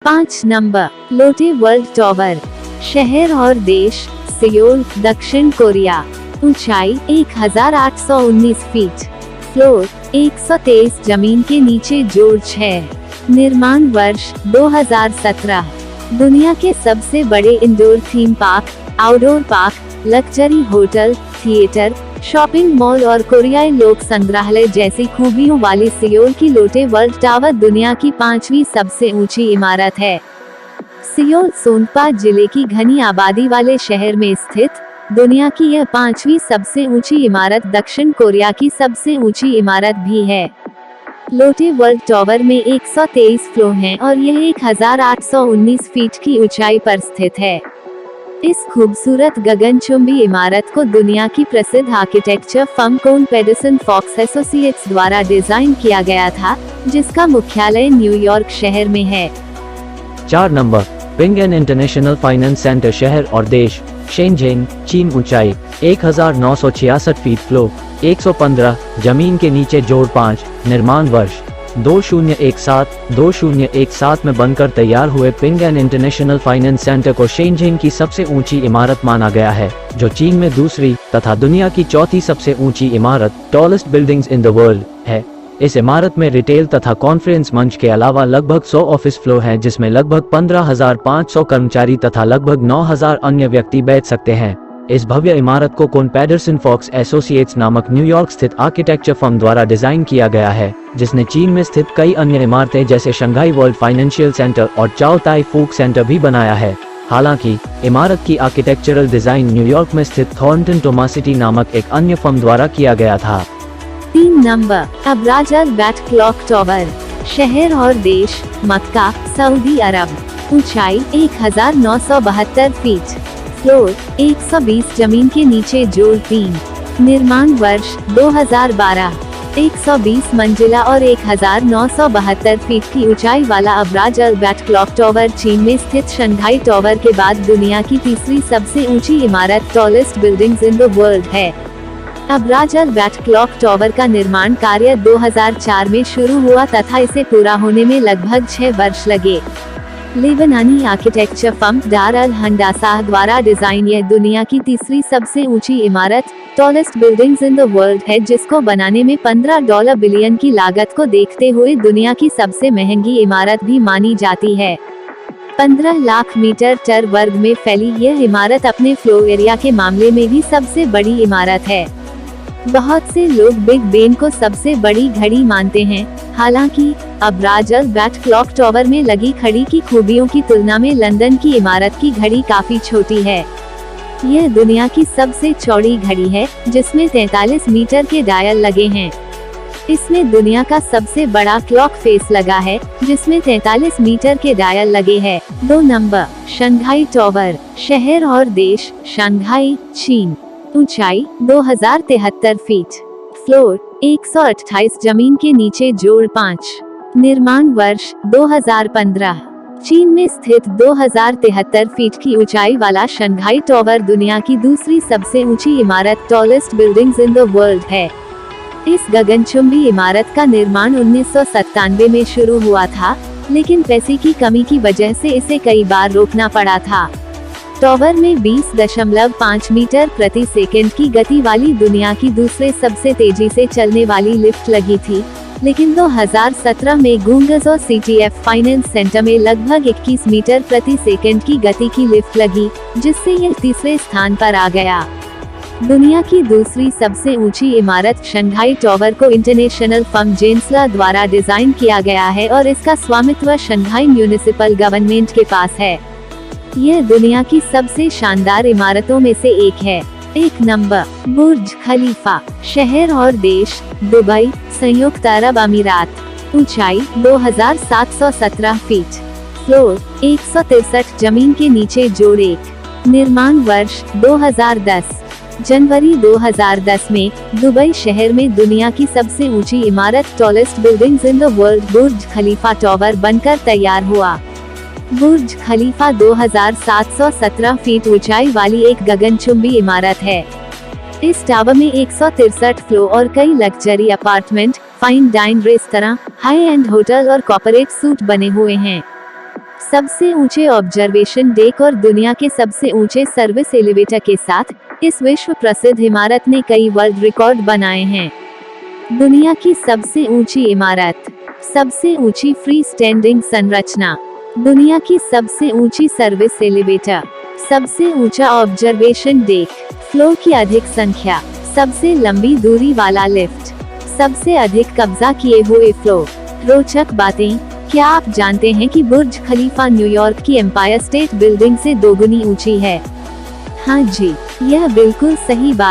5 number, लोटे world tower, शहर और देश सियोल, दक्षिण कोरिया। ऊंचाई 1819 फीट, फ्लोर 123, जमीन के नीचे जोड़ 6। निर्माण वर्ष 2017। दुनिया के सबसे बड़े indoor theme park, outdoor park, luxury hotel, theatre, shopping mall और कोरियाई लोक संग्रहालय जैसी खूबियों वाली सियोल की लोटे वर्ल्ड टावर दुनिया की 5वीं सबसे ऊंची इमारत है। सियोल सोनपा जिले की घनी आबादी वाले शहर में स्थित दुनिया की यह 5वीं सबसे ऊंची इमारत दक्षिण कोरिया की सबसे ऊंची इमारत भी है। लोटे वर्ल्ड टावर में 123 फ्लोर हैं और यह 1819 फीट की ऊंचाई पर स्थित है। इस खूबसूरत गगनचुंबी इमारत को दुनिया की प्रसिद्ध आर्किटेक्चर फर्म कोन पेडरसन फॉक्स एसोसिएट्स द्वारा डिजाइन किया गया था, जिसका मुख्यालय न्यूयॉर्क शहर में है। 4 नंबर, पिंगयन इंटरनेशनल फाइनेंस सेंटर, शहर और देश शेनझेन, चीन। ऊंचाई 1966 फीट, फ्लोर 115, जमीन के नीचे जोड़ 5। निर्माण वर्ष 2017 में बनकर तैयार हुए पिंगयन इंटरनेशनल फाइनेंस सेंटर को शेनझेन की सबसे ऊंची इमारत माना गया है, जो चीन में दूसरी तथा दुनिया की चौथी सबसे ऊंची इमारत, tallest buildings in the world है। इस इमारत में रिटेल तथा कॉन्फ्रेंस मंच के अलावा लगभग 100 ऑफिस फ्लोर हैं, जिसमें लगभग 15,500 कर्मचारी तथा लगभग 9,000 अन्य व्यक्ति बैठ सकते हैं। इस भव्य इमारत को कोन पेडरसन फॉक्स एसोसिएट्स नामक न्यूयॉर्क स्थित आर्किटेक्चर फर्म द्वारा डिजाइन किया गया है, जिसने चीन में स्थित कई अन्य इमारतें जैसे शंघाई वर्ल्ड फाइनेंशियल सेंटर और चाओ ताई फूक सेंटर भी बनाया है। हालांकि इमारत की आर्किटेक्चरल डिजाइन न्यूयॉर्क में स्थित थॉर्नटन टोमासिटी नामक एक अन्य फर्म द्वारा किया गया था। 3 नंबर, अब्राज अल बैट क्लॉक टावर, शहर और देश मक्का, सऊदी अरब। ऊंचाई 1972 फीट, फ्लोर 120, जमीन के नीचे जोड़ 3। निर्माण वर्ष 2012। 120 मंजिला और 1972 फीट की ऊंचाई वाला अब्राज अल बैट क्लॉक टावर चीन में स्थित शंघाई टावर के बाद दुनिया की तीसरी सबसे ऊंची इमारत, tallest buildings in the world है। अब्राज अल बैट क्लॉक टावर का निर्माण कार्य 2004 में शुरू हुआ तथा इसे पूरा होने में लगभग 6 वर्ष लगे। लेबनानी आर्किटेक्चर फर्म दार अल हंडासा द्वारा डिजाइन यह दुनिया की तीसरी सबसे ऊंची इमारत, tallest buildings in the world है, जिसको बनाने में $15 बिलियन की लागत को देखते हुए दुनिया की सबसे महंगी इमारत भी मानी जाती है। 15 लाख मीटर वर्ग में फैली यह इमारत अपने फ्लोर एरिया के मामले में भी सबसे बड़ी इमारत है। बहुत से लोग बिग बेन को सबसे बड़ी घड़ी मानते हैं। हालांकि अब्राज अल बैट क्लॉक टावर में लगी घड़ी की खूबियों की तुलना में लंदन की इमारत की घड़ी काफी छोटी है। यह दुनिया की सबसे चौड़ी घड़ी है, जिसमें 43 मीटर के डायल लगे हैं। इसमें दुनिया का सबसे बड़ा क्लॉक फेस लगा है, जिसमें 43 मीटर के डायल लगे हैं। 2 नंबर, शंघाई टावर, शहर और देश शंघाई, चीन। ऊंचाई 2073 फीट, फ्लोर 128, जमीन के नीचे जोड़ 5। निर्माण वर्ष 2015। चीन में स्थित 2073 फीट की ऊंचाई वाला शंघाई टावर दुनिया की दूसरी सबसे ऊंची इमारत, tallest buildings in the world है। इस गगनचुंबी इमारत का निर्माण 1997 में शुरू हुआ था, लेकिन पैसे की कमी की वजह से इसे कई बार रोकना पड़ा था। टावर में 20.5 मीटर प्रति सेकंड की गति वाली दुनिया की दूसरे सबसे तेजी से चलने वाली लिफ्ट लगी थी, लेकिन 2017 में गुंगजो सीटीएफ फाइनेंस सेंटर में लगभग 21 मीटर प्रति सेकंड की गति की लिफ्ट लगी, जिससे यह तीसरे स्थान पर आ गया। दुनिया की दूसरी सबसे ऊंची इमारत शंघाई टावर को इंटरनेशनल फर्म जेंसला द्वारा डिजाइन किया गया है और इसका स्वामित्व शंघाई म्यूनिसिपल गवर्नमेंट के पास है। यह दुनिया की सबसे शानदार इमारतों में से एक है। 1 नंबर, बुर्ज खलीफा, शहर और देश दुबई, संयुक्त अरब अमीरात। ऊंचाई 2717 फीट, फ्लोर 163, जमीन के नीचे जोड़ 1। निर्माण वर्ष 2010। जनवरी 2010 में दुबई शहर में दुनिया की सबसे ऊंची इमारत, tallest buildings in the world, Burj Khalifa tower बनकर तैयार हुआ। बुर्ज खलीफा 2717 फीट ऊंचाई वाली एक गगनचुंबी इमारत है। इस टावर में 163 फ्लोर और कई luxury apartment, fine dine restaurant, high end hotel और कॉर्पोरेट सूट बने हुए हैं। सबसे ऊंचे ऑब्जर्वेशन डेक और दुनिया के सबसे ऊंचे सर्विस एलिवेटर के साथ इस विश्व प्रसिद्ध इमारत ने कई वर्ल्ड रिकॉर्ड बनाए हैं। दुनिया की सबसे ऊंची इमारत, सबसे ऊंची फ्री स्टैंडिंग संरचना, दुनिया की सबसे ऊंची सर्विस एलिवेटर, सबसे ऊंचा ऑब्जर्वेशन डेक, फ्लोर की अधिक संख्या, सबसे लंबी दूरी वाला लिफ्ट, सबसे अधिक कब्जा किए हुए फ्लोर। रोचक बातें, क्या आप जानते हैं कि बुर्ज खलीफा न्यूयॉर्क की एम्पायर स्टेट बिल्डिंग से दोगुनी ऊंची है? हाँ जी, यह बिल्कुल सही बात